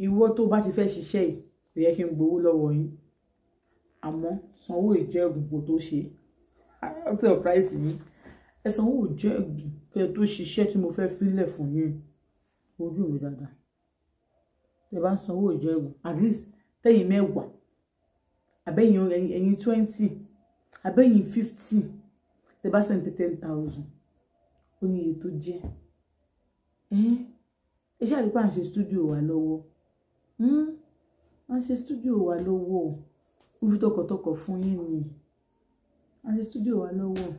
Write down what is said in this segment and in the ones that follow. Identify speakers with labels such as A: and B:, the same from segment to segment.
A: ìwọ tó bá ti fẹ́ ṣiṣẹ́ yìí kò yẹ kí n gbowó lọ́wọ́ yín àmọ́ sanwó ìjẹ́gùn kò tó ṣe àti price mi ẹ sanwó ìjẹ́gùn kí ẹ tó ṣiṣẹ́ tí mo fẹ́ filẹ̀ fún yín ojú mi dáadáa tẹ bá ń sanwó ìjẹ́gùn at least tẹ̀yin 10 àbẹ́yìn ẹ̀yin 20 àbẹ́yìn 50 tẹ bá send 10,000 ó ní iye tó jẹ́ ẹ ṣáà rí pé à ń ṣe studio wa lọ́wọ́ à ń ṣe studio wa lọ́wọ́ ó fi tọkàntọkàn fún yín ni à ń ṣe studio wa lọ́wọ́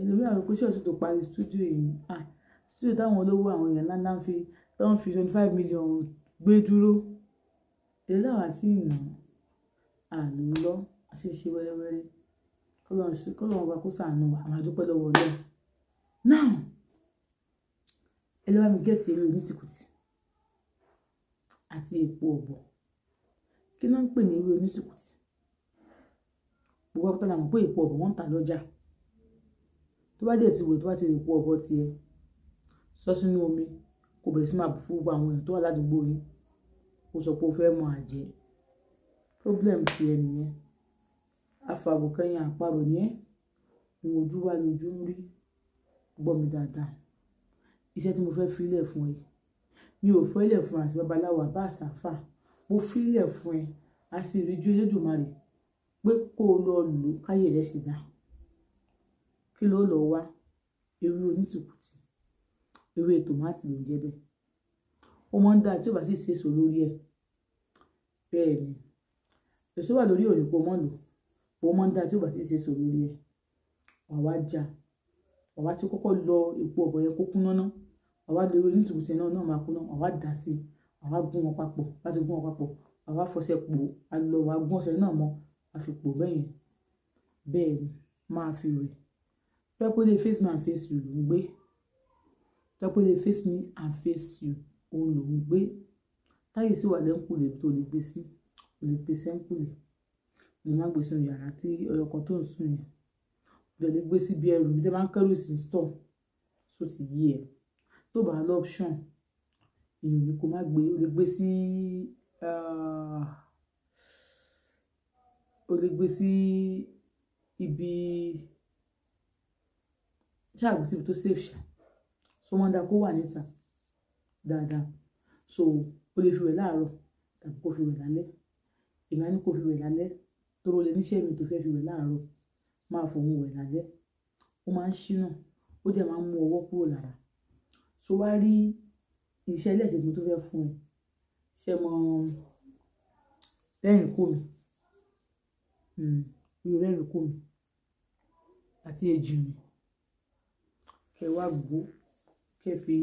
A: lórí àwọn ìpèsè ọ̀tún tó parí studio yìí studio táwọn olówó àwọn èèyàn ńláńlá ń fi 25 million gbé dúró èyí láwọn àti ìnà àlùlọ àti ìṣe wẹ́rẹ́wẹ́rẹ́ kọ́lọ́run bá kó ṣàánú àwọn àdúpẹ́ lọ́wọ́ ọlọ́run now ẹ lọ́wọ́ mi gẹ́ẹ̀tì eré onítìkùtì àti èpo ọ̀bọ̀ kí ló ń pè ní eré onítìkùtì gbogbo àpótá la mọ̀ pé èpo ọ̀bọ̀ wọ́n ń tà lọ́jà tó bá dẹ̀ ti wẹ̀ tó bá ti rí èpo ọ̀bọ̀ tiẹ̀ sọ sínú omi kò bẹ̀rẹ̀ sí máa bù fún gbogbo àwọn èèyàn tó wà ládùúgbò yìí ó sọ pé ó fẹ́ mọ àjẹ́ problem tiẹ̀ nìyẹn afàbùkẹ́yìn àparò ní ẹ́ òun ojú wa lójú ń rí gbọ́ mi dáadáa iṣẹ́ tí mo fẹ́ filẹ̀ fún ẹ mi ò fẹ́ ilẹ̀ fún àti babaláwo àbá àsáfà mo filẹ̀ fún ẹ a sì rí ju Elédùmarè pé kó o lọ lò káyè rẹ̀ sì dá kí ló lọ wá ewé onítìkùtì ewé tòmátì ló ń jẹ́ bẹ́ẹ̀ ó máa ń dáa tí ó bá sì ṣèso lórí ẹ̀ bẹ́ẹ̀ ni èso wà lórí òní kó mọ́ lò ó máa ń dáa tí ó bá sì ṣèso lórí ẹ̀ wà wá já wà wá tí kọ́kọ́ lọ èpo ọ̀bọ̀ yẹn kó kúná ná wà wá lè ewé onítìkùtì náà máa kúná wà wá dà sí wà wá gún wọn papọ̀ láti gún wọn papọ̀ wà wá fọṣẹ pò á lọ wà gún ọṣẹ náà mọ́ àfipò bẹ́yẹn bẹ́ẹ̀ ni máa fi rẹ̀ pẹ́pẹ́lẹ́ face me and face you ló ń gbé pẹ́pẹ́lẹ́ face me and face you òun ló ń gbé táyì sí wà lẹ́ńkùlé tó lè gbé sí ò lè gbé sẹ́ńkùlé lè má gbé sínú yàrá tí ọyọkọ tó ń sùn yẹn ò lè gbé sí bí ẹrù bí tẹ́ bá ń kẹ́rù sí store so ti yí ẹ tó bá lọ option èèyàn ní kó má gbé ó lè gbé sí ibi ṣáàgbé síbi tó safe ṣá so wọ́n dá kó wà níta dáadáa so o lè fi wẹ̀ láàárọ̀ tàbí kó fi wẹ̀ lálẹ́ ìmọ̀ ní kó fi wẹ̀ lálẹ́ tóró lè níṣẹ́ mi tó fẹ́ fi wẹ̀ láàárọ̀ máa fọwọ́ wẹ̀ lálẹ́ ó máa ń ṣínà ó dẹ̀ máa ń mú ọwọ́ kúrò lára so wá rí iṣẹ́ ẹlẹ́ẹ̀kejì tó fẹ́ fún ẹ ṣe mọ rẹ́rìn kò mi irú rẹ́rìn kò mi àti èjì mi kẹ wá gbó kẹ fi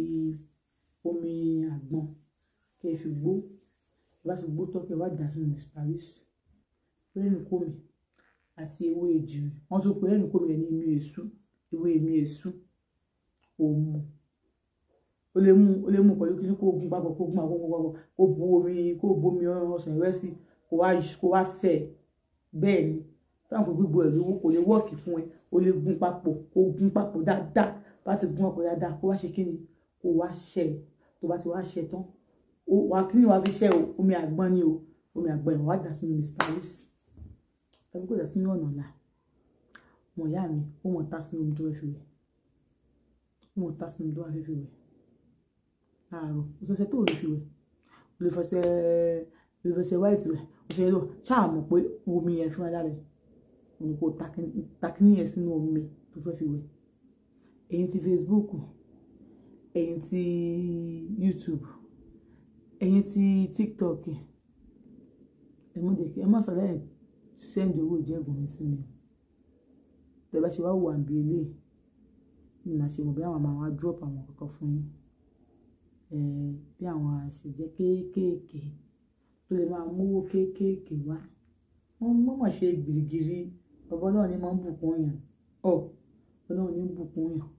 A: omi àgbọn kẹ fi gbó bá fi gbó tán kẹ wá dà sínú Paris rẹ́rìn kò mi àti ewé èjì mi wọ́n tún pe rẹ́rìn kò mi rẹ̀ ní ewé èmi èṣù òmu ó lè mú pẹ̀lú kí ní kó gun papọ̀ kó bu omi kó bomi ọsàn ìrẹsì kó wá sẹ̀ bẹ́ẹ̀ ni táwọn kò gbogbo ẹ̀ lówó kò lè wọ́ọ̀kì fún ẹ ó lè gun papọ̀ dáadáa bá ti gun ọ̀pọ̀ dáadáa kó wá ṣe kí ni kó wá ṣẹ̀ tó bá ti wá ṣẹ̀ tán wà kí ni wàá fi ṣẹ̀ o omi àgbọn ni o omi àgbọn yẹn wàá dà sínú Miss Paris tàbí kò dà sínú ọ̀nà ọ̀la mọ̀ ìyá mi ó mọ̀ tá sínú omi tó fẹ́ fi wẹ̀ ó mọ̀ tá sínú omi tó wá fẹ́ fi wẹ̀ láàárọ̀ ọ̀sẹ̀ tó lè fi wẹ̀ o lè fẹsẹ̀ white wẹ̀ ọ̀sẹ̀ lọ ṣáà mọ̀ pé omi yẹn fún ara rẹ̀ òun kò takíní yẹn sínú omi tó fẹ́ fi wẹ̀ ẹ̀yin ti Facebook ẹ̀yin ti YouTube ẹ̀yin ti TikTok ẹ má sọ lẹ́yìn send owó ìjẹ́gùn mi sí mi tẹ́ bá ṣe wá wà bí eléyìí ní màá ṣe mọ̀ bí àwọn máa drop àwọn kankan fún yín bí àwọn àṣejẹ kéékèèké tó lè máa mówó kéékèèké wá wọ́n mọ̀ ṣe gìrìgìrì ọ̀bọ náà ni máa ń bùkún yàn ọlọ́run ní bùkún yàn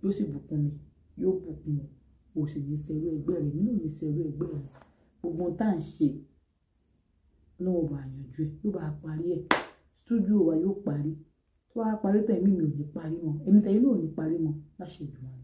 A: yóò sì bùkún mi yóò bùkún mi o sì ní ṣerú ẹgbẹ́ rẹ̀ nínú ní ṣerú ẹgbẹ́ rẹ̀ gbogbo tá à ń ṣe ọlọ́run bá yànjú ẹ̀ yóò bá parí ẹ̀ stúdíò wa yóò parí tó bá parí tẹ̀mí mi ò ní parí mọ́ ẹ̀mí tẹ̀yìn náà ò ní parí mọ́ láṣẹ Èdùmàrè.